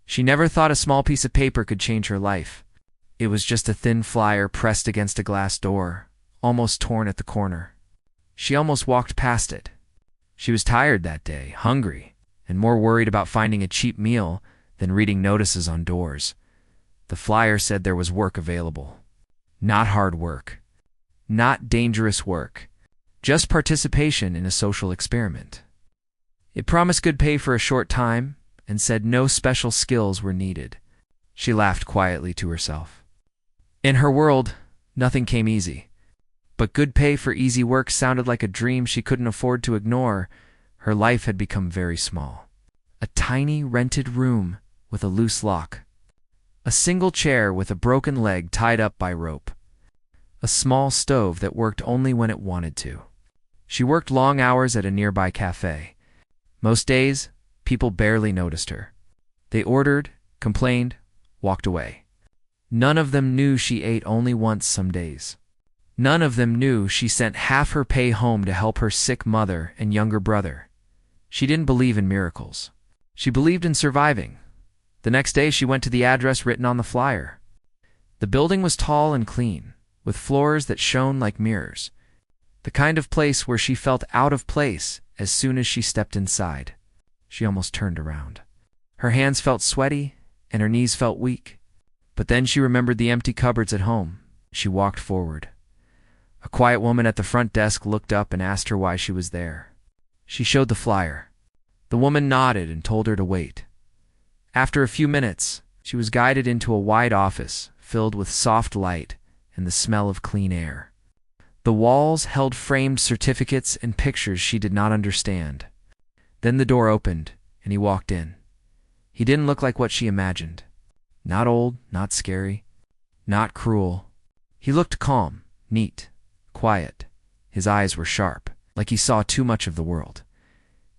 She never thought a small piece of paper could change her life. It was just a thin flyer pressed against a glass door, almost torn at the corner. She almost walked past it. She was tired that day, hungry, and more worried about finding a cheap meal than reading notices on doors. The flyer said there was work available. Not hard work. Not dangerous work. Just participation in a social experiment. It promised good pay for a short time and said no special skills were needed. She laughed quietly to herself. In her world, nothing came easy. But good pay for easy work sounded like a dream she couldn't afford to ignore. Her life had become very small. A tiny rented room with a loose lock. A single chair with a broken leg tied up by rope. A small stove that worked only when it wanted to. She worked long hours at a nearby cafe. Most days, people barely noticed her. They ordered, complained, walked away. None of them knew she ate only once some days. None of them knew she sent half her pay home to help her sick mother and younger brother. She didn't believe in miracles. She believed in surviving. The next day she went to the address written on the flyer. The building was tall and clean, with floors that shone like mirrors. The kind of place where she felt out of place as soon as she stepped inside. She almost turned around. Her hands felt sweaty and her knees felt weak. But then she remembered the empty cupboards at home. She walked forward. A quiet woman at the front desk looked up and asked her why she was there. She showed the flyer. The woman nodded and told her to wait. After a few minutes, she was guided into a wide office filled with soft light and the smell of clean air. The walls held framed certificates and pictures she did not understand. Then the door opened, and he walked in. He didn't look like what she imagined. Not old, not scary, not cruel. He looked calm, neat, quiet. His eyes were sharp, like he saw too much of the world.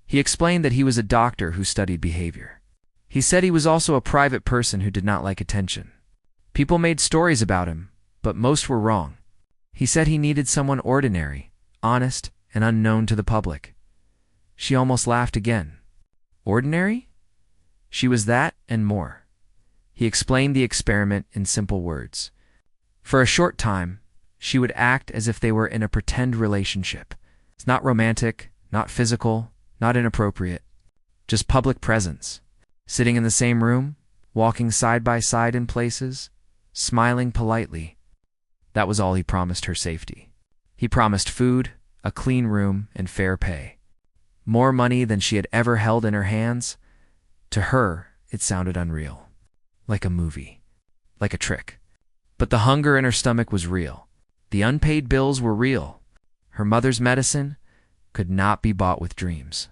He explained that he was a doctor who studied behavior. He said he was also a private person who did not like attention. People made stories about him, but most were wrong. He said he needed someone ordinary, honest, and unknown to the public. She almost laughed again. Ordinary? She was that and more. He explained the experiment in simple words. For a short time, she would act as if they were in a pretend relationship. It's not romantic, not physical, not inappropriate. Just public presence. Sitting in the same room, walking side by side in places, smiling politely. That was all he promised her: safety. He promised food, a clean room, and fair pay. More money than she had ever held in her hands. To her, it sounded unreal. Like a movie. Like a trick. But the hunger in her stomach was real. The unpaid bills were real. Her mother's medicine could not be bought with dreams.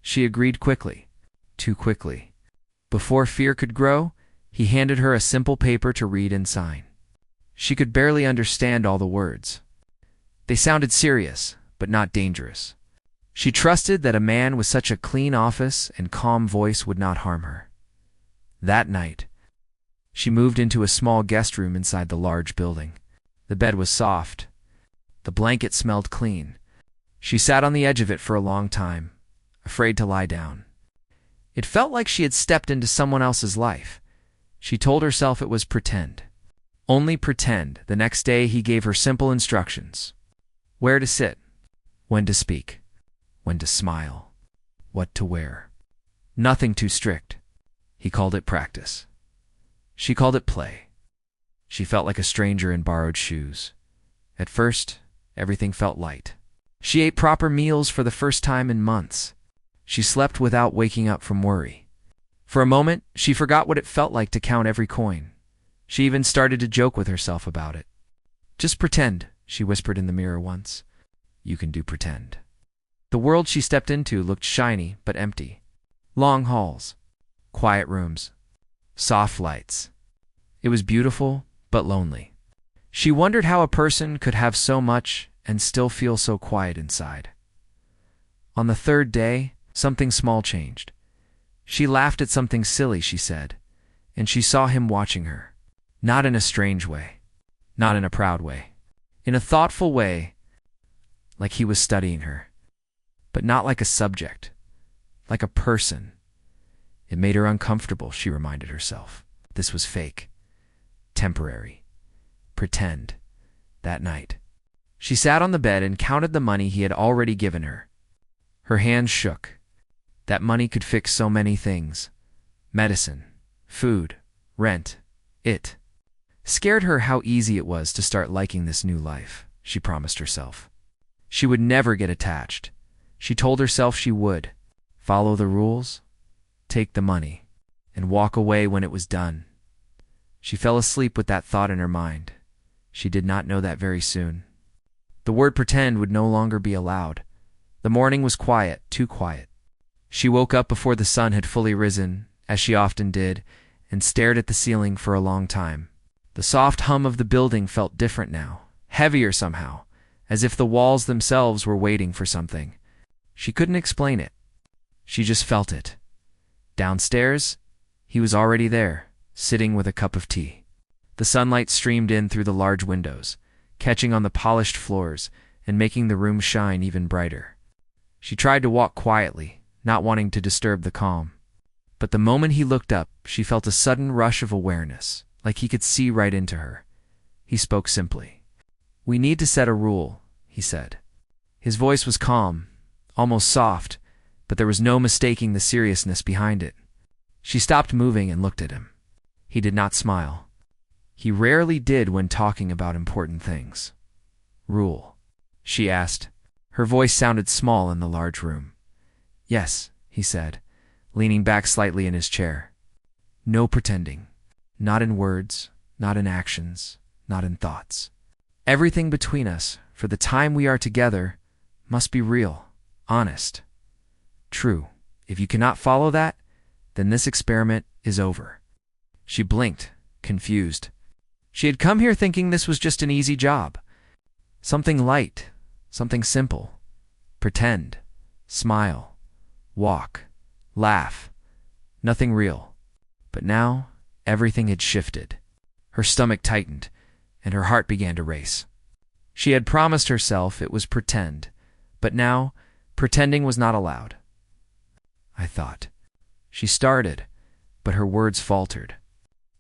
She agreed quickly. Too quickly. Before fear could grow, he handed her a simple paper to read and sign. She could barely understand all the words. They sounded serious, but not dangerous. She trusted that a man with such a clean office and calm voice would not harm her. That night, she moved into a small guest room inside the large building. The bed was soft. The blanket smelled clean. She sat on the edge of it for a long time, afraid to lie down. It felt like she had stepped into someone else's life. She told herself it was pretend. Only pretend. The next day he gave her simple instructions. Where to sit, when to speak, when to smile, what to wear. Nothing too strict. He called it practice. She called it play. She felt like a stranger in borrowed shoes. At first, everything felt light. She ate proper meals for the first time in months. She slept without waking up from worry. For a moment, she forgot what it felt like to count every coin. She even started to joke with herself about it. Just pretend, she whispered in the mirror once. You can do pretend. The world she stepped into looked shiny but empty. Long halls, quiet rooms, soft lights. It was beautiful but lonely. She wondered how a person could have so much and still feel so quiet inside. On the third day, something small changed. She laughed at something silly she said, and she saw him watching her. Not in a strange way, not in a proud way, in a thoughtful way, like he was studying her, but not like a subject, like a person. It made her uncomfortable, she reminded herself. This was fake. Temporary. Pretend. That night. She sat on the bed and counted the money he had already given her. Her hands shook. That money could fix so many things. Medicine, food, rent, it. Scared her how easy it was to start liking this new life, she promised herself. She would never get attached. She told herself she would. Follow the rules, take the money, and walk away when it was done. She fell asleep with that thought in her mind. She did not know that very soon. The word pretend would no longer be allowed. The morning was quiet, too quiet. She woke up before the sun had fully risen, as she often did, and stared at the ceiling for a long time. The soft hum of the building felt different now, heavier somehow, as if the walls themselves were waiting for something. She couldn't explain it. She just felt it. Downstairs, he was already there, sitting with a cup of tea. The sunlight streamed in through the large windows, catching on the polished floors and making the room shine even brighter. She tried to walk quietly, not wanting to disturb the calm. But the moment he looked up, she felt a sudden rush of awareness, like he could see right into her. He spoke simply. "We need to set a rule," he said. His voice was calm, almost soft, but there was no mistaking the seriousness behind it. She stopped moving and looked at him. He did not smile. He rarely did when talking about important things. "Rule?" she asked. Her voice sounded small in the large room. "Yes," he said, leaning back slightly in his chair. "No pretending. Not in words, not in actions, not in thoughts. Everything between us, for the time we are together, must be real, honest, true. If you cannot follow that, then this experiment is over." She blinked, confused. She had come here thinking this was just an easy job. Something light, something simple. Pretend, smile, walk, laugh. Nothing real. But now, everything had shifted. Her stomach tightened, and her heart began to race. She had promised herself it was pretend, but now, pretending was not allowed. "I thought." She started, but her words faltered.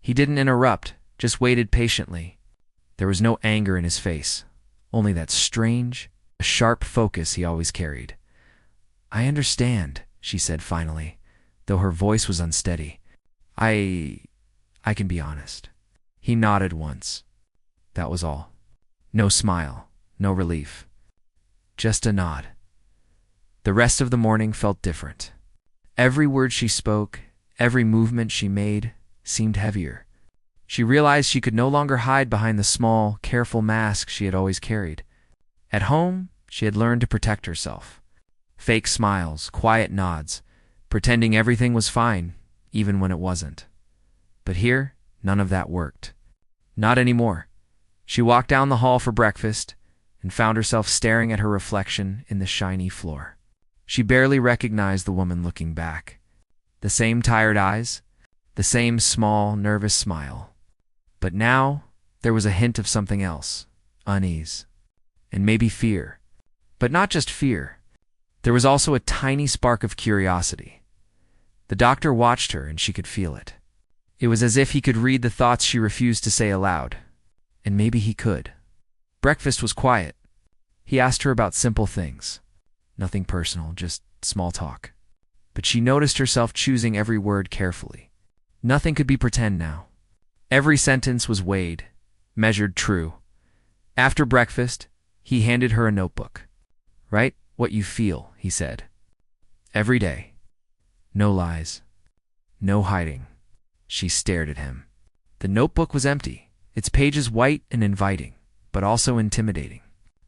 He didn't interrupt, just waited patiently. There was no anger in his face, only that strange, sharp focus he always carried. "I understand," she said finally, though her voice was unsteady. I can be honest." He nodded once. That was all. No smile, no relief. Just a nod. The rest of the morning felt different. Every word she spoke, every movement she made, seemed heavier. She realized she could no longer hide behind the small, careful mask she had always carried. At home, she had learned to protect herself. Fake smiles, quiet nods, pretending everything was fine, even when it wasn't. But here, none of that worked. Not anymore. She walked down the hall for breakfast and found herself staring at her reflection in the shiny floor. She barely recognized the woman looking back. The same tired eyes, the same small, nervous smile. But now, there was a hint of something else, unease, and maybe fear. But not just fear. There was also a tiny spark of curiosity. The doctor watched her and she could feel it. It was as if he could read the thoughts she refused to say aloud. And maybe he could. Breakfast was quiet. He asked her about simple things. Nothing personal, just small talk. But she noticed herself choosing every word carefully. Nothing could be pretend now. Every sentence was weighed, measured true. After breakfast, he handed her a notebook. "Write what you feel," he said. "Every day. No lies. No hiding." She stared at him. The notebook was empty, its pages white and inviting, but also intimidating.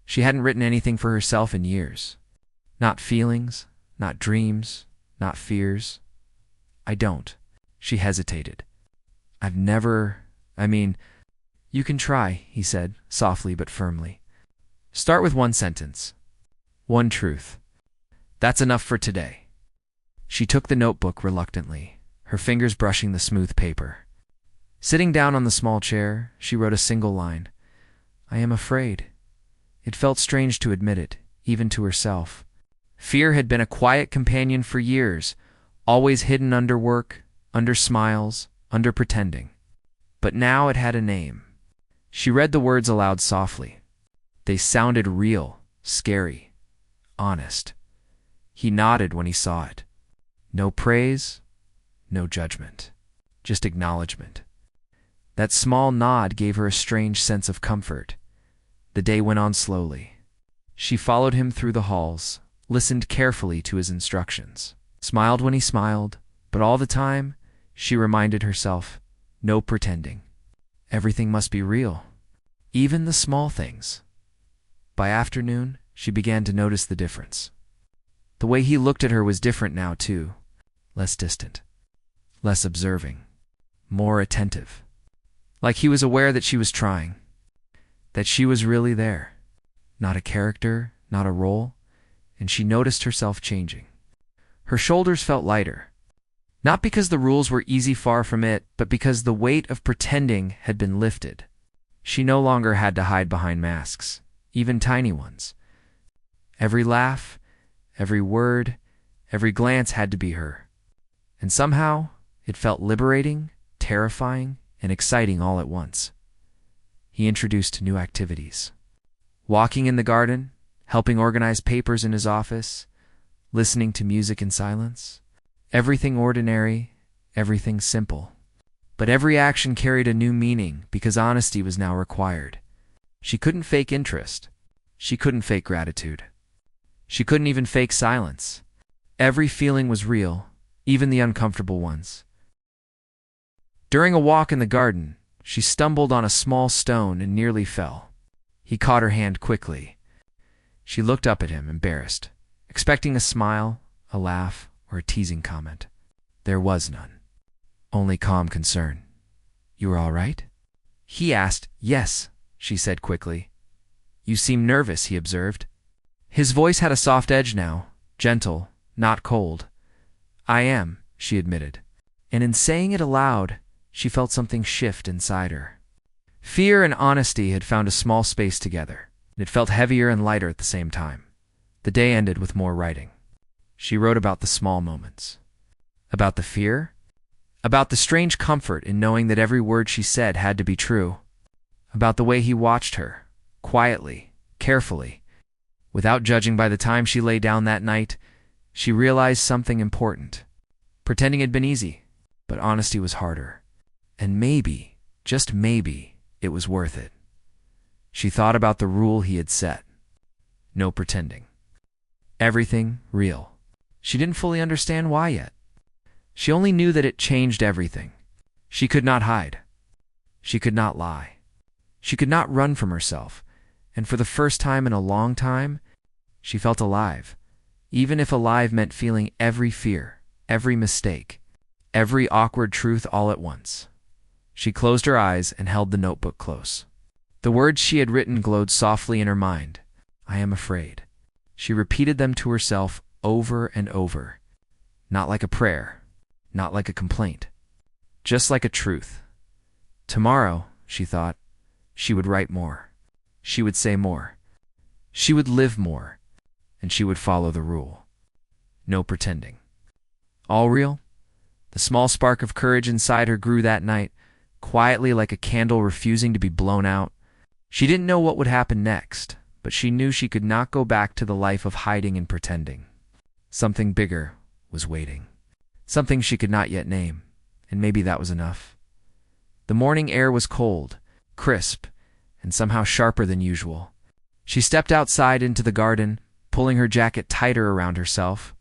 She hadn't written anything for herself in years. Not feelings, not dreams, not fears. "I don't." She hesitated. You can try," he said, softly but firmly. "Start with one sentence. One truth. That's enough for today." She took the notebook reluctantly, her fingers brushing the smooth paper. Sitting down on the small chair, she wrote a single line. "I am afraid." It felt strange to admit it, even to herself. Fear had been a quiet companion for years, always hidden under work, under smiles, under pretending. But now it had a name. She read the words aloud softly. They sounded real, scary, honest. He nodded when he saw it. No praise, no judgment, just acknowledgement. That small nod gave her a strange sense of comfort. The day went on slowly. She followed him through the halls, listened carefully to his instructions, smiled when he smiled, but all the time, she reminded herself, no pretending. Everything must be real, even the small things. By afternoon, she began to notice the difference. The way he looked at her was different now, too. Less distant, less observing, more attentive. Like he was aware that she was trying, that she was really there. Not a character, not a role, and she noticed herself changing. Her shoulders felt lighter. Not because the rules were easy, far from it, but because the weight of pretending had been lifted. She no longer had to hide behind masks, even tiny ones. Every laugh, every word, every glance had to be her. And somehow, it felt liberating, terrifying, and exciting all at once. He introduced new activities. Walking in the garden, helping organize papers in his office, listening to music in silence. Everything ordinary, everything simple. But every action carried a new meaning because honesty was now required. She couldn't fake interest. She couldn't fake gratitude. She couldn't even fake silence. Every feeling was real, even the uncomfortable ones. During a walk in the garden, she stumbled on a small stone and nearly fell. He caught her hand quickly. She looked up at him, embarrassed, expecting a smile, a laugh, or a teasing comment. There was none. Only calm concern. You were all right? He asked. Yes, she said quickly. You seem nervous, he observed. His voice had a soft edge now, gentle, not cold. I am, she admitted. And in saying it aloud, she felt something shift inside her. Fear and honesty had found a small space together. It felt heavier and lighter at the same time. The day ended with more writing. She wrote about the small moments. About the fear. About the strange comfort in knowing that every word she said had to be true. About the way he watched her, quietly, carefully. Without judging. By the time she lay down that night, she realized something important. Pretending had been easy, but honesty was harder. And maybe, just maybe, it was worth it. She thought about the rule he had set. No pretending. Everything real. She didn't fully understand why yet. She only knew that it changed everything. She could not hide. She could not lie. She could not run from herself. And for the first time in a long time, she felt alive. Even if alive meant feeling every fear, every mistake, every awkward truth all at once. She closed her eyes and held the notebook close. The words she had written glowed softly in her mind. I am afraid. She repeated them to herself over and over. Not like a prayer, not like a complaint, just like a truth. Tomorrow, she thought, she would write more. She would say more. She would live more. And she would follow the rule. No pretending. All real? The small spark of courage inside her grew that night, quietly like a candle refusing to be blown out. She didn't know what would happen next, but she knew she could not go back to the life of hiding and pretending. Something bigger was waiting. Something she could not yet name, and maybe that was enough. The morning air was cold, crisp, and somehow sharper than usual. She stepped outside into the garden, pulling her jacket tighter around herself.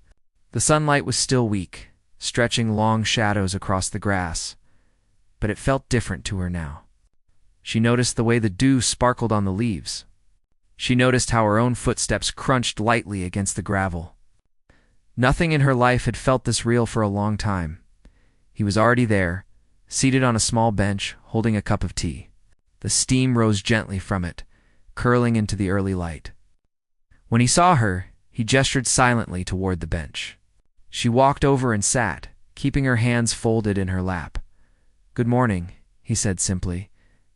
The sunlight was still weak, stretching long shadows across the grass, but it felt different to her now. She noticed the way the dew sparkled on the leaves. She noticed how her own footsteps crunched lightly against the gravel. Nothing in her life had felt this real for a long time. He was already there, seated on a small bench, holding a cup of tea. The steam rose gently from it, curling into the early light. When he saw her, he gestured silently toward the bench. She walked over and sat, keeping her hands folded in her lap. Good morning, he said simply,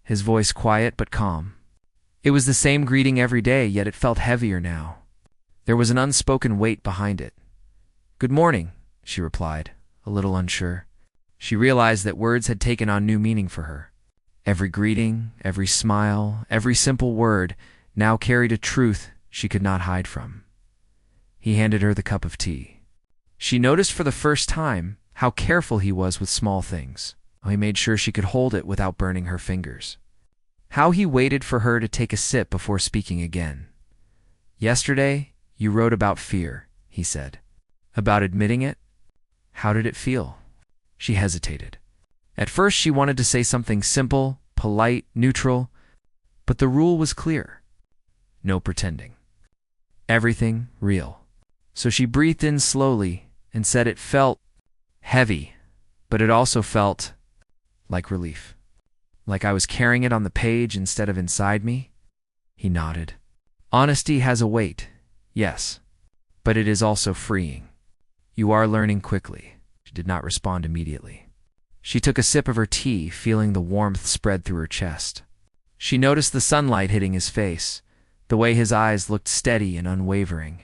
his voice quiet but calm. It was the same greeting every day, yet it felt heavier now. There was an unspoken weight behind it. Good morning, she replied, a little unsure. She realized that words had taken on new meaning for her. Every greeting, every smile, every simple word now carried a truth she could not hide from. He handed her the cup of tea. She noticed for the first time how careful he was with small things. How he made sure she could hold it without burning her fingers. How he waited for her to take a sip before speaking again. "Yesterday, you wrote about fear," he said. "About admitting it? How did it feel?" She hesitated. At first she wanted to say something simple, polite, neutral, but the rule was clear. No pretending. Everything real. So she breathed in slowly and said it felt heavy, but it also felt like relief. Like I was carrying it on the page instead of inside me? He nodded. Honesty has a weight, yes, but it is also freeing. You are learning quickly. She did not respond immediately. She took a sip of her tea, feeling the warmth spread through her chest. She noticed the sunlight hitting his face, the way his eyes looked steady and unwavering.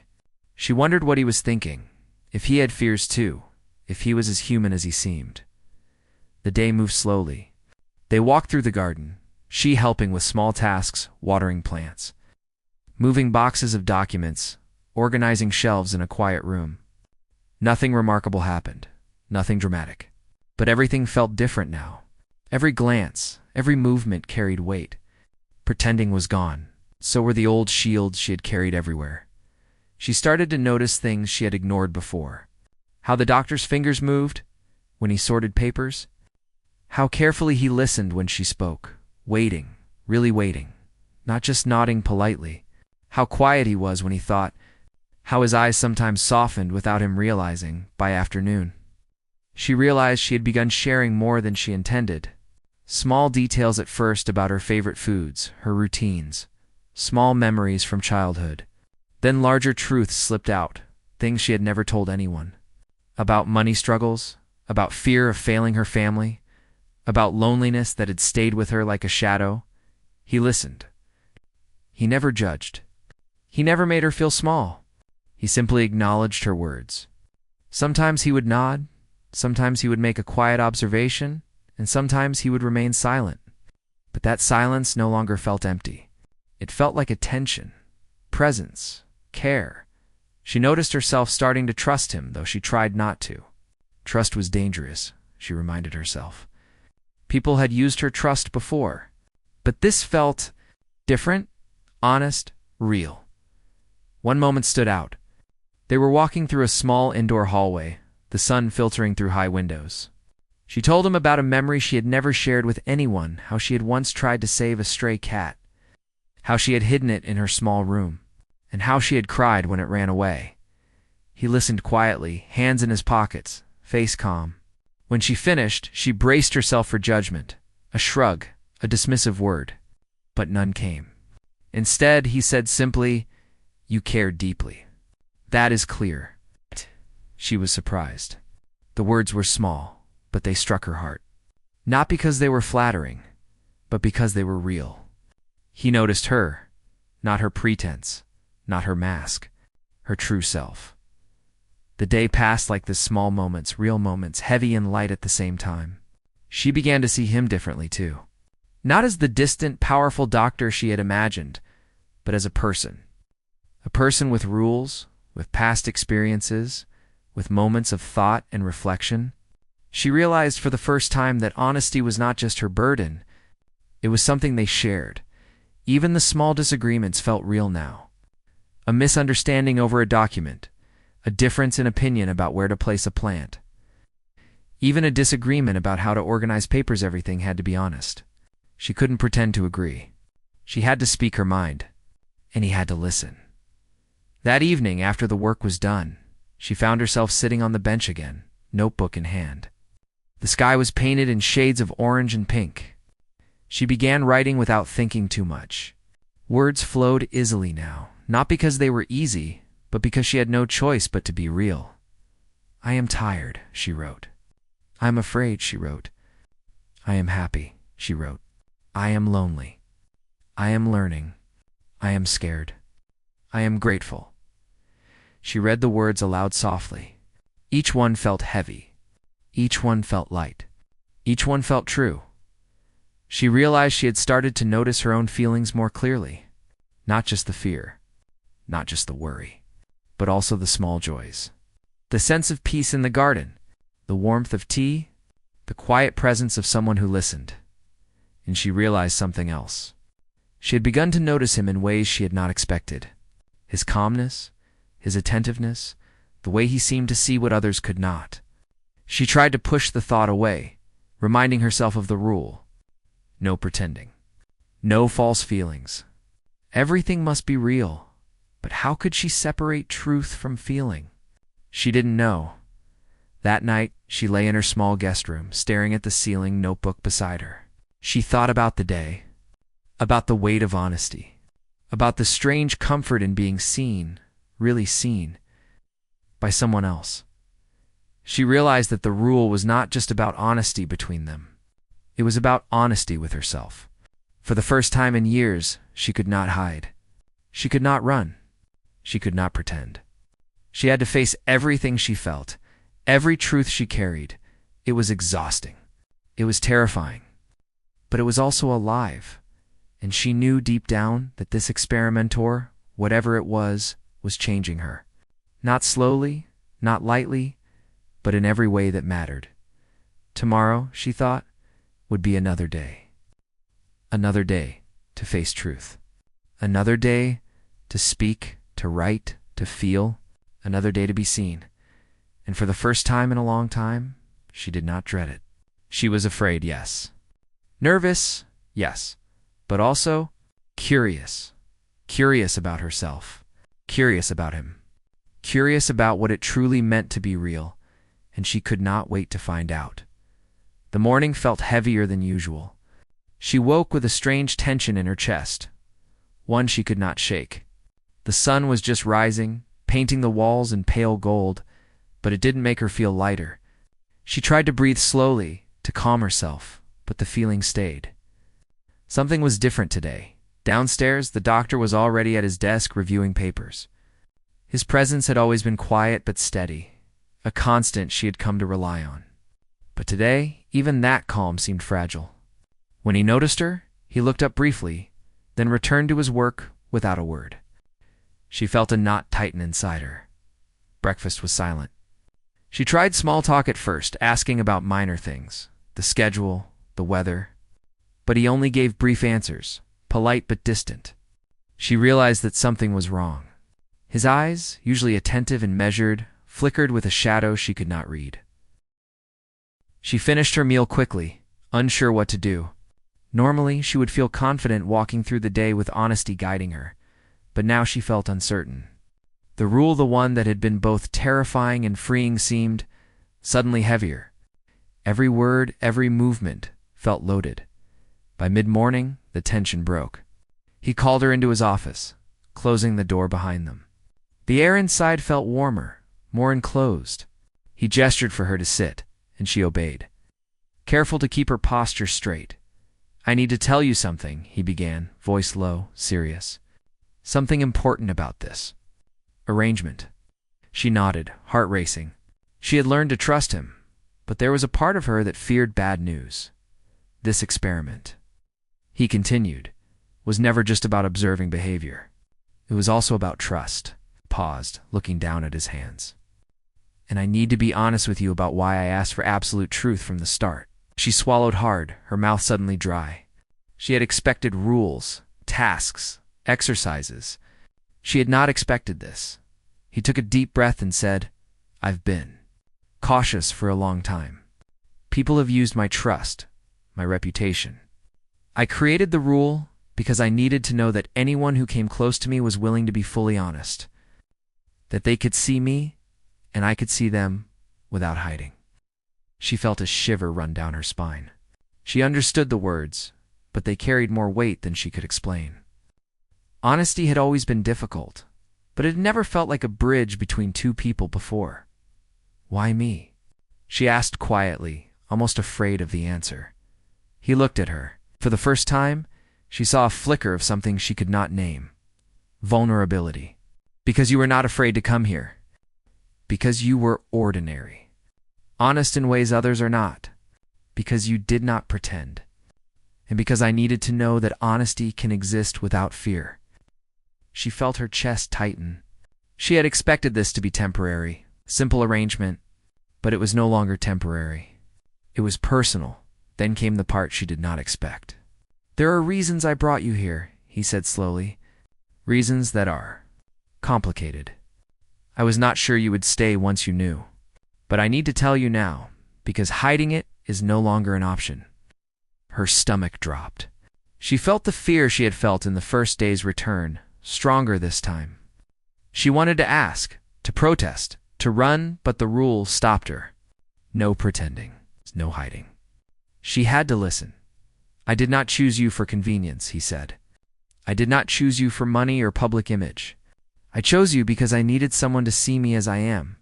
She wondered what he was thinking, if he had fears too, if he was as human as he seemed. The day moved slowly. They walked through the garden, she helping with small tasks, watering plants, moving boxes of documents, organizing shelves in a quiet room. Nothing remarkable happened, nothing dramatic. But everything felt different now. Every glance, every movement carried weight. Pretending was gone. So were the old shields she had carried everywhere. She started to notice things she had ignored before. How the doctor's fingers moved when he sorted papers. How carefully he listened when she spoke, waiting, really waiting, not just nodding politely. How quiet he was when he thought. How his eyes sometimes softened without him realizing by afternoon. She realized she had begun sharing more than she intended. Small details at first about her favorite foods, her routines, small memories from childhood. Then larger truths slipped out, things she had never told anyone. About money struggles, about fear of failing her family, about loneliness that had stayed with her like a shadow. He listened. He never judged. He never made her feel small. He simply acknowledged her words. Sometimes he would nod, sometimes he would make a quiet observation, and sometimes he would remain silent. But that silence no longer felt empty. It felt like attention, presence, care. She noticed herself starting to trust him, though she tried not to. Trust was dangerous, she reminded herself. People had used her trust before, but this felt different, honest, real. One moment stood out. They were walking through a small indoor hallway, the sun filtering through high windows. She told him about a memory she had never shared with anyone, how she had once tried to save a stray cat, how she had hidden it in her small room, and how she had cried when it ran away. He listened quietly, hands in his pockets, face calm. When she finished, she braced herself for judgment, a shrug, a dismissive word. But none came. Instead, he said simply, "You care deeply. That is clear." She was surprised. The words were small, but they struck her heart. Not because they were flattering, but because they were real. He noticed her, not her pretense, not her mask, her true self. The day passed like this, small moments, real moments, heavy and light at the same time. She began to see him differently too. Not as the distant, powerful doctor she had imagined, but as a person. A person with rules, with past experiences, with moments of thought and reflection. She realized for the first time that honesty was not just her burden, it was something they shared. Even the small disagreements felt real now. A misunderstanding over a document, a difference in opinion about where to place a plant. Even a disagreement about how to organize papers, everything had to be honest. She couldn't pretend to agree. She had to speak her mind, and he had to listen. That evening, after the work was done, she found herself sitting on the bench again, notebook in hand. The sky was painted in shades of orange and pink. She began writing without thinking too much. Words flowed easily now, not because they were easy, but because she had no choice but to be real. "I am tired," she wrote. "I am afraid," she wrote. "I am happy," she wrote. "I am lonely. I am learning. I am scared. I am grateful." She read the words aloud softly. Each one felt heavy. Each one felt light. Each one felt true. She realized she had started to notice her own feelings more clearly. Not just the fear, not just the worry, but also the small joys. The sense of peace in the garden, the warmth of tea, the quiet presence of someone who listened. And she realized something else. She had begun to notice him in ways she had not expected. His calmness, his attentiveness, the way he seemed to see what others could not. She tried to push the thought away, reminding herself of the rule. No pretending. No false feelings. Everything must be real. But how could she separate truth from feeling? She didn't know. That night, she lay in her small guest room, staring at the ceiling, notebook beside her. She thought about the day, about the weight of honesty, about the strange comfort in being seen, really seen, by someone else. She realized that the rule was not just about honesty between them. It was about honesty with herself. For the first time in years, she could not hide. She could not run. She could not pretend. She had to face everything she felt, every truth she carried. It was exhausting. It was terrifying. But it was also alive. And she knew deep down that this experimenter, whatever it was changing her. Not slowly, not lightly, but in every way that mattered. Tomorrow, she thought, would be another day. Another day to face truth. Another day to speak, to write, to feel. Another day to be seen. And for the first time in a long time, she did not dread it. She was afraid, yes. Nervous, yes. But also curious. Curious about herself. Curious about him. Curious about what it truly meant to be real. And she could not wait to find out. The morning felt heavier than usual. She woke with a strange tension in her chest, one she could not shake. The sun was just rising, painting the walls in pale gold, but it didn't make her feel lighter. She tried to breathe slowly, to calm herself, but the feeling stayed. Something was different today. Downstairs, the doctor was already at his desk reviewing papers. His presence had always been quiet but steady, a constant she had come to rely on. But today, even that calm seemed fragile. When he noticed her, he looked up briefly, then returned to his work without a word. She felt a knot tighten inside her. Breakfast was silent. She tried small talk at first, asking about minor things, the schedule, the weather. But he only gave brief answers, polite but distant. She realized that something was wrong. His eyes, usually attentive and measured, flickered with a shadow she could not read. She finished her meal quickly, unsure what to do. Normally, she would feel confident walking through the day with honesty guiding her, but now she felt uncertain. The rule, the one that had been both terrifying and freeing, seemed suddenly heavier. Every word, every movement felt loaded. By mid-morning, the tension broke. He called her into his office, closing the door behind them. The air inside felt warmer, more enclosed. He gestured for her to sit, and she obeyed, careful to keep her posture straight. "I need to tell you something," he began, voice low, serious. "Something important about this arrangement." She nodded, heart racing. She had learned to trust him, but there was a part of her that feared bad news. This experiment, he continued, was never just about observing behavior. It was also about trust. Paused, looking down at his hands. "And I need to be honest with you about why I asked for absolute truth from the start." She swallowed hard, her mouth suddenly dry. She had expected rules, tasks, exercises. She had not expected this. He took a deep breath and said, "I've been cautious for a long time. People have used my trust, my reputation. I created the rule because I needed to know that anyone who came close to me was willing to be fully honest, that they could see me and I could see them without hiding." She felt a shiver run down her spine. She understood the words, but they carried more weight than she could explain. Honesty had always been difficult, but it had never felt like a bridge between two people before. "Why me?" she asked quietly, almost afraid of the answer. He looked at her. For the first time, she saw a flicker of something she could not name. Vulnerability. "Because you were not afraid to come here. Because you were ordinary. honest in ways others are not, because you did not pretend, and because I needed to know that honesty can exist without fear. She felt her chest tighten. She had expected this to be temporary, simple arrangement, but it was no longer temporary. It was personal. Then came the part she did not expect. There are reasons I brought you here, he said slowly. Reasons that are complicated. I was not sure you would stay once you knew. But I need to tell you now, because hiding it is no longer an option. Her stomach dropped. She felt the fear she had felt in the first day's return, stronger this time. She wanted to ask, to protest, to run, but the rule stopped her. No pretending, no hiding. She had to listen. I did not choose you for convenience, he said. I did not choose you for money or public image. I chose you because I needed someone to see me as I am,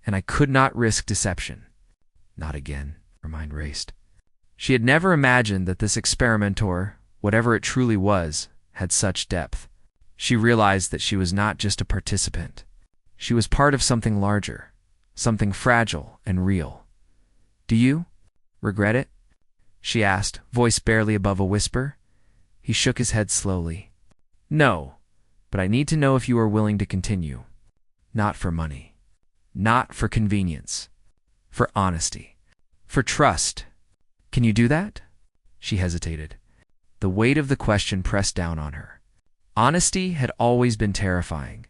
and I could not risk deception. Not again, her mind raced. She had never imagined that this experimenter, whatever it truly was, had such depth. She realized that she was not just a participant. She was part of something larger, something fragile and real. Do you regret it? She asked, voice barely above a whisper. He shook his head slowly. No, but I need to know if you are willing to continue. Not for money. Not for convenience. For honesty. For trust. Can you do that? She hesitated. The weight of the question pressed down on her. Honesty had always been terrifying,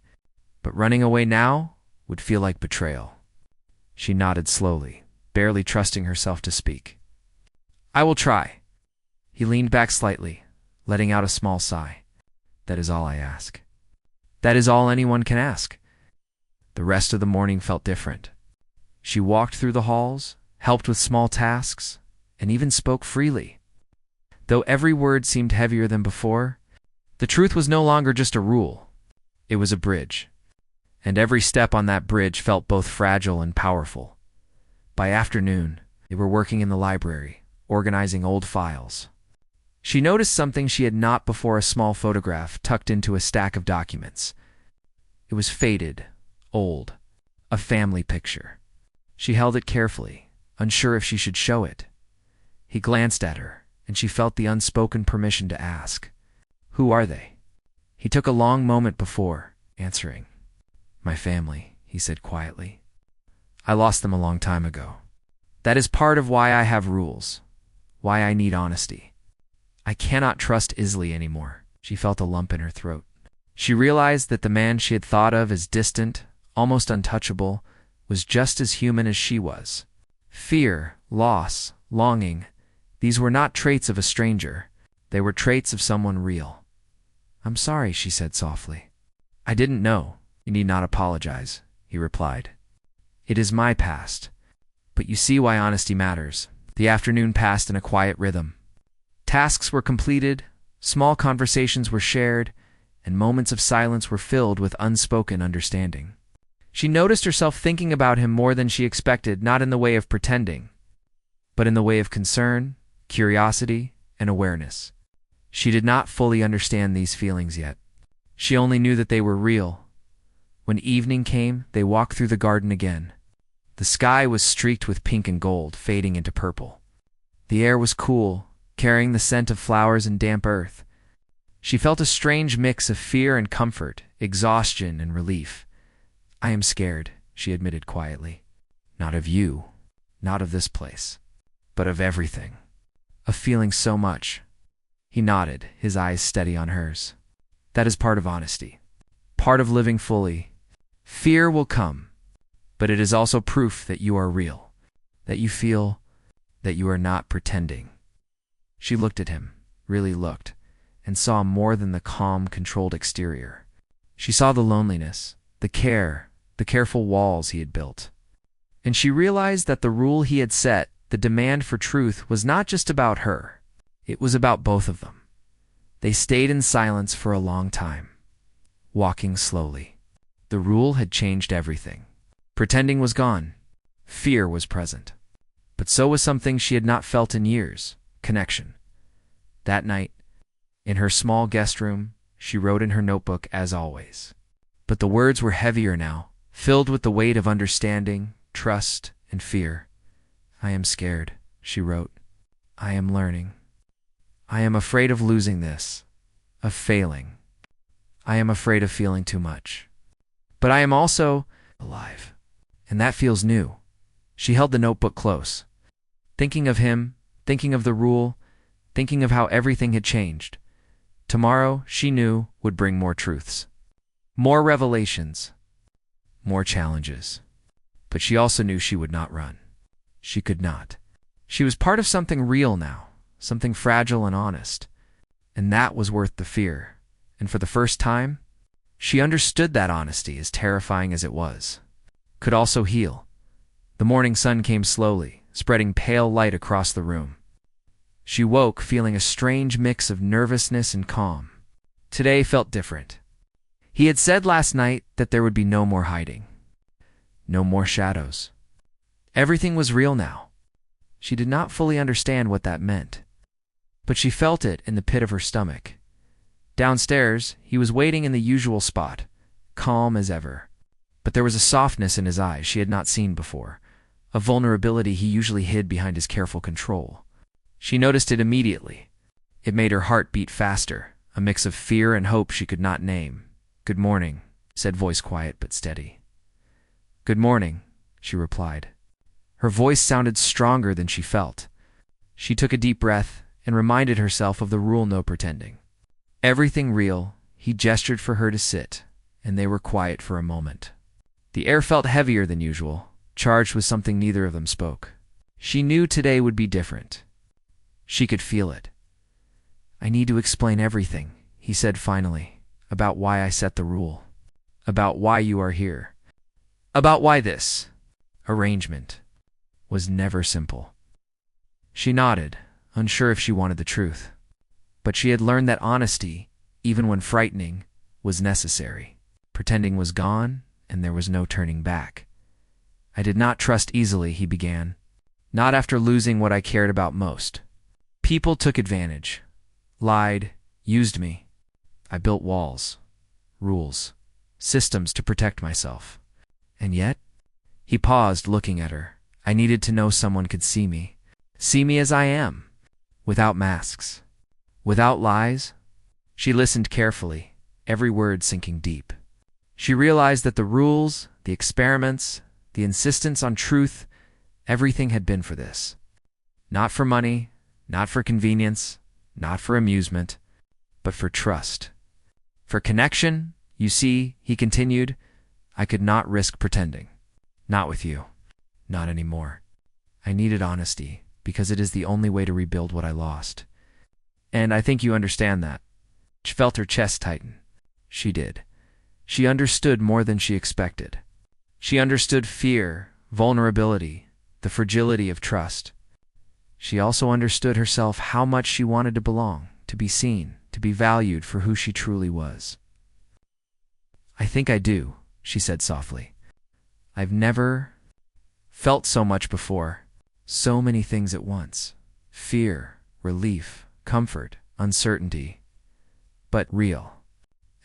but running away now would feel like betrayal. She nodded slowly, barely trusting herself to speak. I will try. He leaned back slightly, letting out a small sigh. That is all I ask. That is all anyone can ask. The rest of the morning felt different. She walked through the halls, helped with small tasks, and even spoke freely. Though every word seemed heavier than before, the truth was no longer just a rule. It was a bridge. And every step on that bridge felt both fragile and powerful. By afternoon, they were working in the library, organizing old files. She noticed something she had not before: a small photograph tucked into a stack of documents. It was faded, old, a family picture. She held it carefully, unsure if she should show it. He glanced at her, and she felt the unspoken permission to ask, "Who are they?" He took a long moment before answering. "My family," he said quietly. "I lost them a long time ago. That is part of why I have rules, why I need honesty. I cannot trust Isley anymore." She felt a lump in her throat. She realized that the man she had thought of as distant, almost untouchable, was just as human as she was. Fear, loss, longing, these were not traits of a stranger. They were traits of someone real. "I'm sorry," she said softly. "I didn't know." "You need not apologize," he replied. "It is my past. But you see why honesty matters." The afternoon passed in a quiet rhythm. Tasks were completed, small conversations were shared, and moments of silence were filled with unspoken understanding. She noticed herself thinking about him more than she expected, not in the way of pretending, but in the way of concern, curiosity, and awareness. She did not fully understand these feelings yet. She only knew that they were real. When evening came, they walked through the garden again. The sky was streaked with pink and gold, fading into purple. The air was cool, carrying the scent of flowers and damp earth. She felt a strange mix of fear and comfort, exhaustion and relief. "I am scared," she admitted quietly. "Not of you, not of this place, but of everything. Of feeling so much." He nodded, his eyes steady on hers. "That is part of honesty, part of living fully. Fear will come, but it is also proof that you are real, that you feel, that you are not pretending." She looked at him, really looked, and saw more than the calm, controlled exterior. She saw the loneliness, the care, the careful walls he had built. And she realized that the rule he had set, the demand for truth, was not just about her. It was about both of them. They stayed in silence for a long time, walking slowly. The rule had changed everything. Pretending was gone. Fear was present. But so was something she had not felt in years: connection. That night, in her small guest room, she wrote in her notebook as always. But the words were heavier now, filled with the weight of understanding, trust, and fear. I am scared, she wrote. I am learning. I am afraid of losing this, of failing. I am afraid of feeling too much. But I am also alive. And that feels new. She held the notebook close, thinking of him, thinking of the rule, thinking of how everything had changed. Tomorrow, she knew, would bring more truths, more revelations, more challenges. But she also knew she would not run. She could not. She was part of something real now, something fragile and honest. And that was worth the fear. And for the first time, she understood that honesty, as terrifying as it was, could also heal. The morning sun came slowly, spreading pale light across the room. She woke feeling a strange mix of nervousness and calm. Today felt different. He had said last night that there would be no more hiding, no more shadows. Everything was real now. She did not fully understand what that meant, but she felt it in the pit of her stomach. Downstairs, he was waiting in the usual spot, calm as ever. But there was a softness in his eyes she had not seen before, a vulnerability he usually hid behind his careful control. She noticed it immediately. It made her heart beat faster, a mix of fear and hope she could not name. "Good morning," said voice quiet but steady. "Good morning," she replied. Her voice sounded stronger than she felt. She took a deep breath and reminded herself of the rule: no pretending. Everything real. He gestured for her to sit, and they were quiet for a moment. The air felt heavier than usual, charged with something neither of them spoke. She knew today would be different. She could feel it. "I need to explain everything," he said finally, "about why I set the rule, about why you are here, about why this arrangement was never simple." She nodded, unsure if she wanted the truth. But she had learned that honesty, even when frightening, was necessary. Pretending was gone, and there was no turning back. "I did not trust easily," he began. "Not after losing what I cared about most. People took advantage, lied, used me. I built walls, rules, systems to protect myself. And yet," he paused, looking at her, "I needed to know someone could see me as I am, without masks, without lies." She listened carefully, every word sinking deep. She realized that the rules, the experiments, the insistence on truth, everything had been for this. Not for money, not for convenience, not for amusement, but for trust. For connection. "You see," he continued, "I could not risk pretending. Not with you. Not anymore. I needed honesty, because it is the only way to rebuild what I lost. And I think you understand that." She felt her chest tighten. She did. She understood more than she expected. She understood fear, vulnerability, the fragility of trust. She also understood herself, how much she wanted to belong, to be seen, to be valued for who she truly was. "I think I do," she said softly. "I've never felt so much before. So many things at once. Fear, relief, comfort, uncertainty. But real.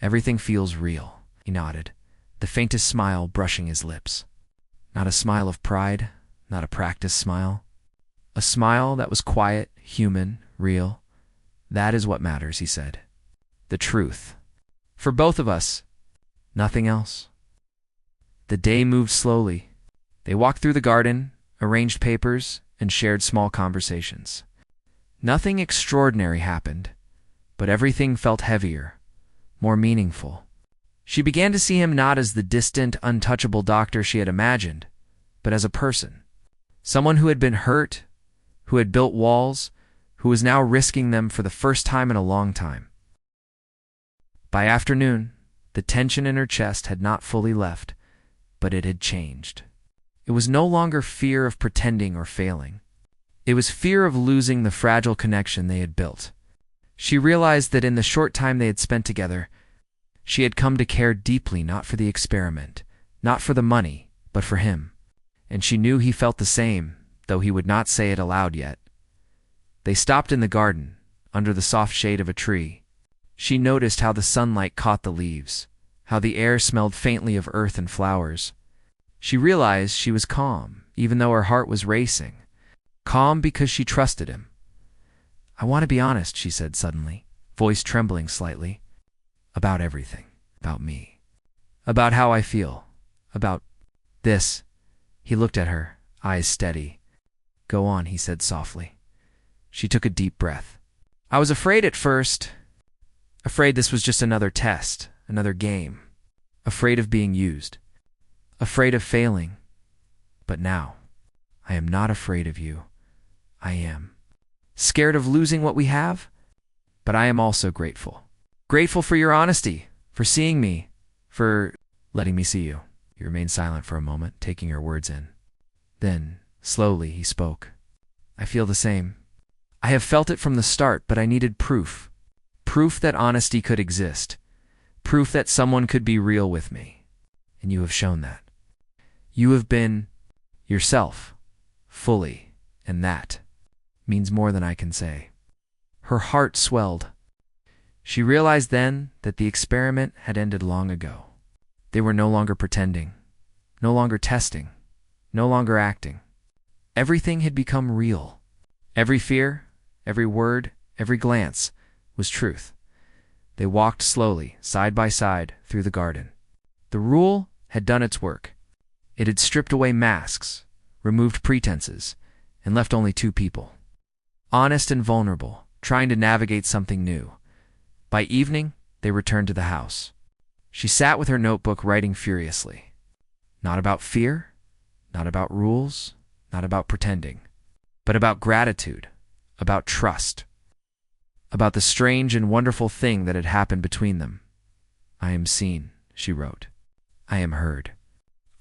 Everything feels real." He nodded, the faintest smile brushing his lips. Not a smile of pride, not a practiced smile. A smile that was quiet, human, real. "That is what matters," he said. "The truth. For both of us. Nothing else." The day moved slowly. They walked through the garden, arranged papers, and shared small conversations. Nothing extraordinary happened, but everything felt heavier, more meaningful. She began to see him not as the distant, untouchable doctor she had imagined, but as a person. Someone who had been hurt, who had built walls, who was now risking them for the first time in a long time. By afternoon, the tension in her chest had not fully left, but it had changed. It was no longer fear of pretending or failing. It was fear of losing the fragile connection they had built. She realized that in the short time they had spent together, she had come to care deeply, not for the experiment, not for the money, but for him. And she knew he felt the same, though he would not say it aloud yet. They stopped in the garden, under the soft shade of a tree. She noticed how the sunlight caught the leaves, how the air smelled faintly of earth and flowers. She realized she was calm, even though her heart was racing. calm because she trusted him. "I want to be honest," she said suddenly, voice trembling slightly. "About everything. About me. About how I feel. About this." He looked at her, eyes steady. "Go on," he said softly. She took a deep breath. "I was afraid at first. Afraid this was just another test, another game. Afraid of being used. Afraid of failing. But now, I am not afraid of you. I am. Scared of losing what we have? But I am also grateful. Grateful for your honesty, for seeing me, for letting me see you." He remained silent for a moment, taking her words in. Then, slowly, he spoke. "I feel the same. I have felt it from the start, but I needed proof. Proof that honesty could exist. Proof that someone could be real with me. And you have shown that. You have been yourself, fully, and that means more than I can say." Her heart swelled. She realized then that the experiment had ended long ago. They were no longer pretending, no longer testing, no longer acting. Everything had become real. Every fear, every word, every glance was truth. They walked slowly, side by side, through the garden. The rule had done its work. It had stripped away masks, removed pretenses, and left only two people. Honest and vulnerable, trying to navigate something new. By evening, they returned to the house. She sat with her notebook writing furiously. Not about fear, not about rules, not about pretending, but about gratitude, about trust, about the strange and wonderful thing that had happened between them. "I am seen," she wrote. "I am heard.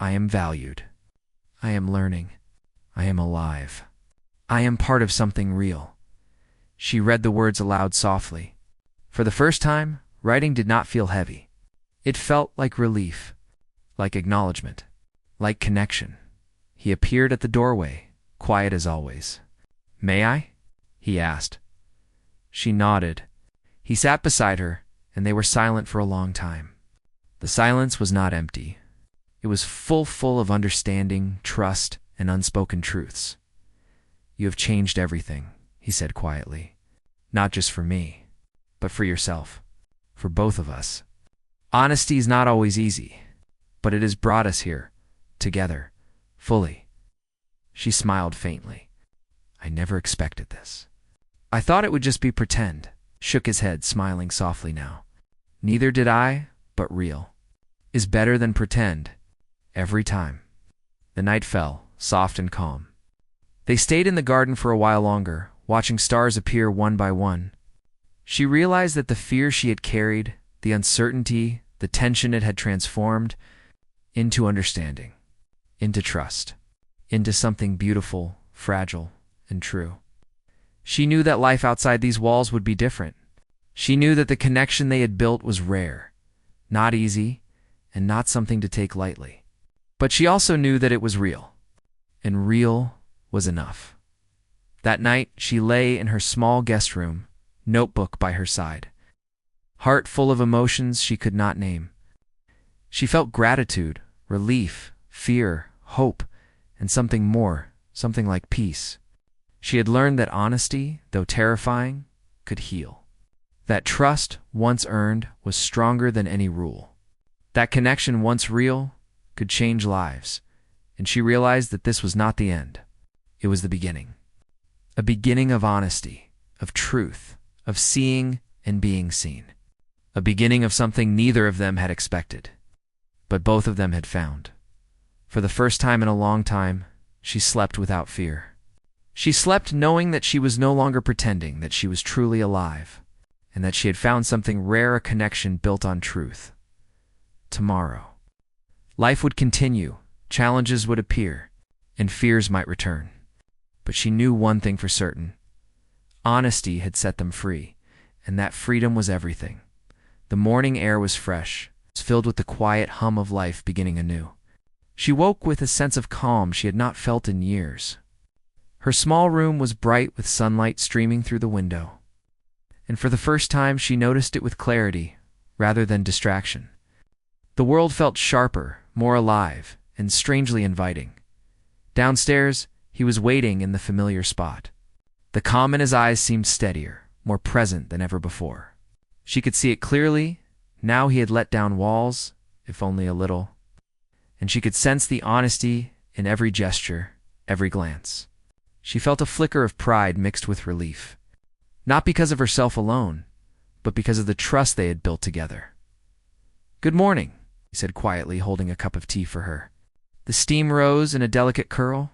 I am valued. I am learning. I am alive. I am part of something real." She read the words aloud softly. For the first time, writing did not feel heavy. It felt like relief, like acknowledgement, like connection. He appeared at the doorway, quiet as always. "May I?" he asked. She nodded. He sat beside her, and they were silent for a long time. The silence was not empty. It was full of understanding, trust, and unspoken truths. "You have changed everything," he said quietly. "Not just for me, but for yourself, for both of us. Honesty is not always easy, but it has brought us here, together, fully." She smiled faintly. "I never expected this. I thought it would just be pretend," shook his head, smiling softly now. "Neither did I, but real is better than pretend, every time." The night fell, soft and calm. They stayed in the garden for a while longer, watching stars appear one by one. She realized that the fear she had carried, the uncertainty, the tension it had transformed into understanding, into trust, into something beautiful, fragile, and true. She knew that life outside these walls would be different. She knew that the connection they had built was rare, not easy, and not something to take lightly. But she also knew that it was real, and real was enough. That night, she lay in her small guest room, notebook by her side, heart full of emotions she could not name. She felt gratitude, relief, fear, hope, and something more, something like peace. She had learned that honesty, though terrifying, could heal. That trust, once earned, was stronger than any rule. That connection, once real, could change lives. And she realized that this was not the end. It was the beginning. A beginning of honesty, of truth, of seeing and being seen. A beginning of something neither of them had expected, but both of them had found. For the first time in a long time, she slept without fear. She slept knowing that she was no longer pretending, that she was truly alive, and that she had found something rare, a connection built on truth. Tomorrow, life would continue, challenges would appear, and fears might return. But she knew one thing for certain. Honesty had set them free, and that freedom was everything. The morning air was fresh, filled with the quiet hum of life beginning anew. She woke with a sense of calm she had not felt in years. Her small room was bright with sunlight streaming through the window, and for the first time she noticed it with clarity rather than distraction. The world felt sharper, more alive, and strangely inviting. Downstairs, He was waiting in the familiar spot. The calm in his eyes seemed steadier, more present than ever before. She could see it clearly. Now he had let down walls, if only a little. And she could sense the honesty in every gesture, every glance. She felt a flicker of pride mixed with relief. Not because of herself alone, but because of the trust they had built together. "Good morning," he said quietly, holding a cup of tea for her. The steam rose in a delicate curl.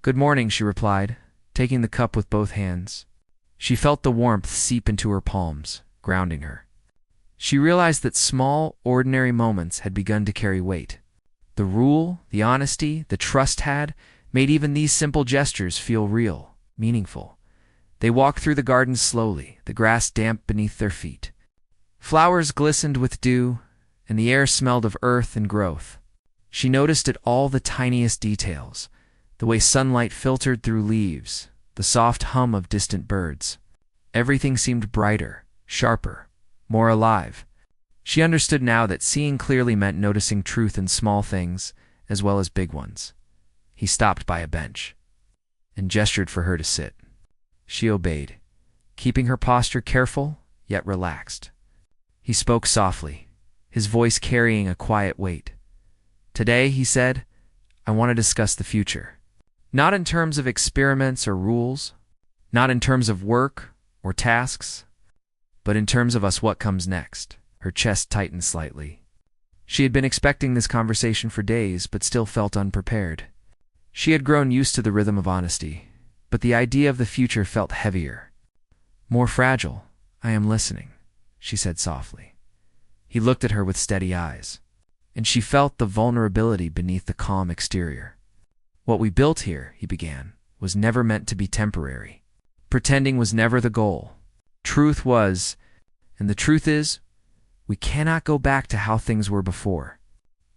"Good morning," she replied, taking the cup with both hands. She felt the warmth seep into her palms, grounding her. She realized that small, ordinary moments had begun to carry weight. The rule, the honesty, the trust had made even these simple gestures feel real, meaningful. They walked through the garden slowly, the grass damp beneath their feet. Flowers glistened with dew, and the air smelled of earth and growth. She noticed at all the tiniest details, the way sunlight filtered through leaves, the soft hum of distant birds. Everything seemed brighter, sharper, more alive. She understood now that seeing clearly meant noticing truth in small things as well as big ones. He stopped by a bench and gestured for her to sit. She obeyed, keeping her posture careful yet relaxed. He spoke softly, his voice carrying a quiet weight. "Today," he said, "I want to discuss the future. Not in terms of experiments or rules, not in terms of work or tasks, but in terms of us what comes next." Her chest tightened slightly. She had been expecting this conversation for days, but still felt unprepared. She had grown used to the rhythm of honesty, but the idea of the future felt heavier. "More fragile. I am listening," she said softly. He looked at her with steady eyes, and she felt the vulnerability beneath the calm exterior. "What we built here," he began, "was never meant to be temporary. Pretending was never the goal. Truth was, and the truth is, we cannot go back to how things were before.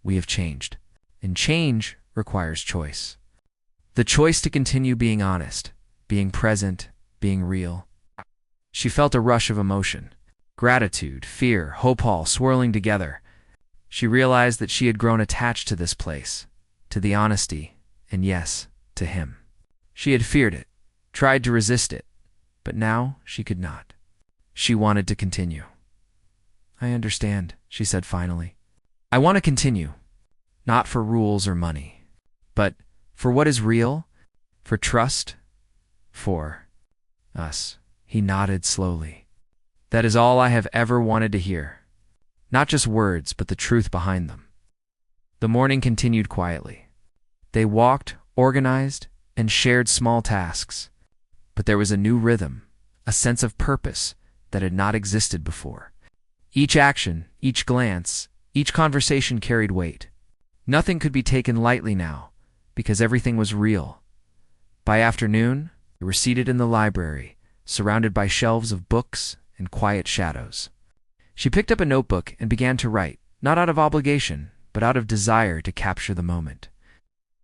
We have changed, and change requires choice. The choice to continue being honest, being present, being real." She felt a rush of emotion. Gratitude, fear, hope all swirling together. She realized that she had grown attached to this place, to the honesty, and yes, to him. She had feared it, tried to resist it, but now she could not. She wanted to continue. "I understand," she said finally. "I want to continue, not for rules or money, but for what is real, for trust, for us." He nodded slowly. "That is all I have ever wanted to hear. Not just words, but the truth behind them." The morning continued quietly. They walked, organized, and shared small tasks. But there was a new rhythm, a sense of purpose that had not existed before. Each action, each glance, each conversation carried weight. Nothing could be taken lightly now, because everything was real. By afternoon, they were seated in the library, surrounded by shelves of books and quiet shadows. She picked up a notebook and began to write, not out of obligation, but out of desire to capture the moment.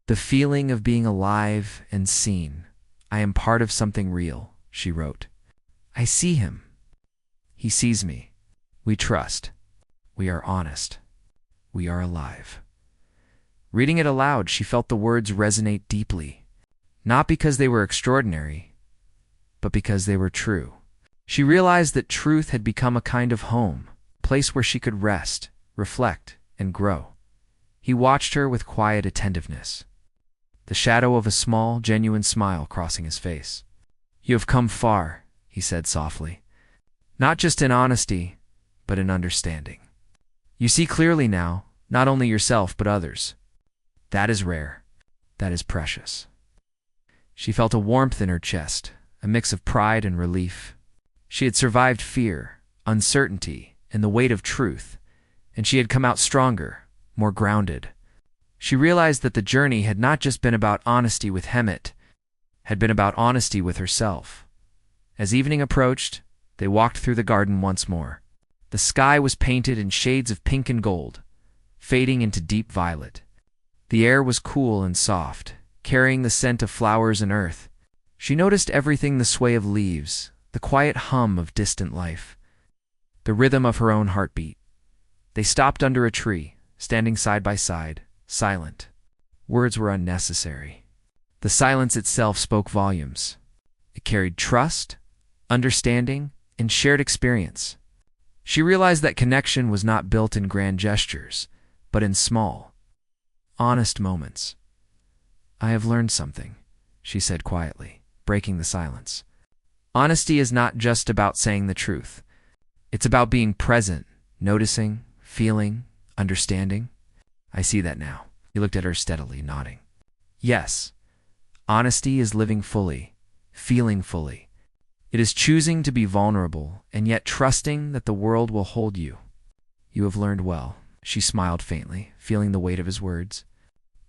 "The feeling of being alive and seen. I am part of something real," she wrote. "I see him. He sees me. We trust. We are honest. We are alive." Reading it aloud, she felt the words resonate deeply, not because they were extraordinary, but because they were true. She realized that truth had become a kind of home, a place where she could rest, reflect, and grow. He watched her with quiet attentiveness, the shadow of a small, genuine smile crossing his face. "You have come far," he said softly. "Not just in honesty, but in understanding. You see clearly now, not only yourself, but others. That is rare. That is precious." She felt a warmth in her chest, a mix of pride and relief. She had survived fear, uncertainty, and the weight of truth, and she had come out stronger, more grounded. She realized that the journey had not just been about honesty with Hemet, had been about honesty with herself. As evening approached, they walked through the garden once more. The sky was painted in shades of pink and gold, fading into deep violet. The air was cool and soft, carrying the scent of flowers and earth. She noticed everything: the sway of leaves, the quiet hum of distant life, the rhythm of her own heartbeat. They stopped under a tree, standing side by side, silent. Words were unnecessary. The silence itself spoke volumes. It carried trust, understanding, and shared experience. She realized that connection was not built in grand gestures, but in small, honest moments. "I have learned something," she said quietly, breaking the silence. Honesty is not just about saying the truth. It's about being present, noticing, feeling, understanding. "I see that now." He looked at her steadily, nodding. "Yes, honesty is living fully, feeling fully. It is choosing to be vulnerable and yet trusting that the world will hold you." "You have learned well," she smiled faintly, feeling the weight of his words.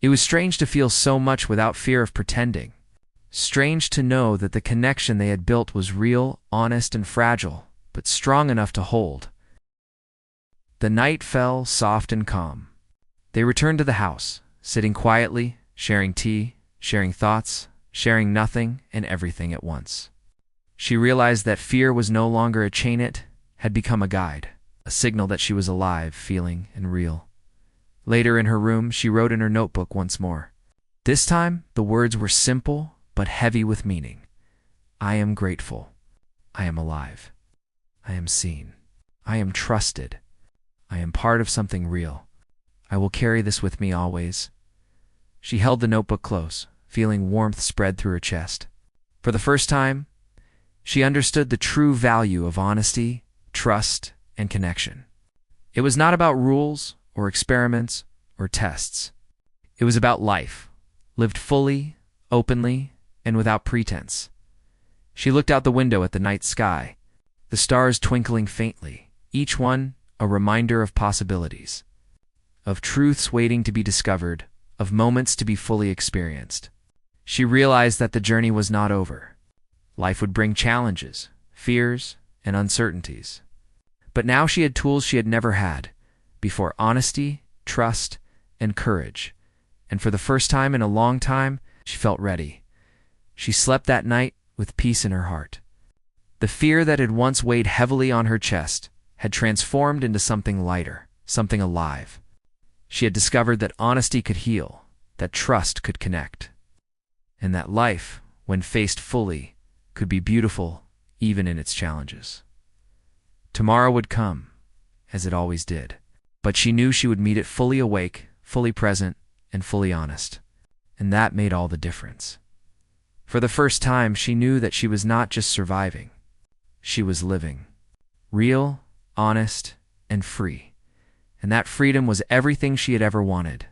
It was strange to feel so much without fear of pretending. Strange to know that the connection they had built was real, honest, and fragile, but strong enough to hold. The night fell soft and calm. They returned to the house, sitting quietly, sharing tea, sharing thoughts, sharing nothing and everything at once. She realized that fear was no longer a chain, it had become a guide, a signal that she was alive, feeling, and real. Later in her room, she wrote in her notebook once more. This time, the words were simple but heavy with meaning. "I am grateful. I am alive. I am seen. I am trusted. I am part of something real. I will carry this with me always." She held the notebook close, feeling warmth spread through her chest. For the first time, she understood the true value of honesty, trust, and connection. It was not about rules or experiments or tests. It was about life, lived fully, openly, and without pretense. She looked out the window at the night sky, the stars twinkling faintly, each one a reminder of possibilities, of truths waiting to be discovered, of moments to be fully experienced. She realized that the journey was not over. Life would bring challenges, fears, and uncertainties. But now she had tools she had never had before: honesty, trust, and courage. And for the first time in a long time, she felt ready. She slept that night with peace in her heart. The fear that had once weighed heavily on her chest had transformed into something lighter, something alive. She had discovered that honesty could heal, that trust could connect, and that life, when faced fully, could be beautiful even in its challenges. Tomorrow would come, as it always did, but she knew she would meet it fully awake, fully present, and fully honest. And that made all the difference. For the first time, she knew that she was not just surviving. She was living. Real, honest, and free. And that freedom was everything she had ever wanted.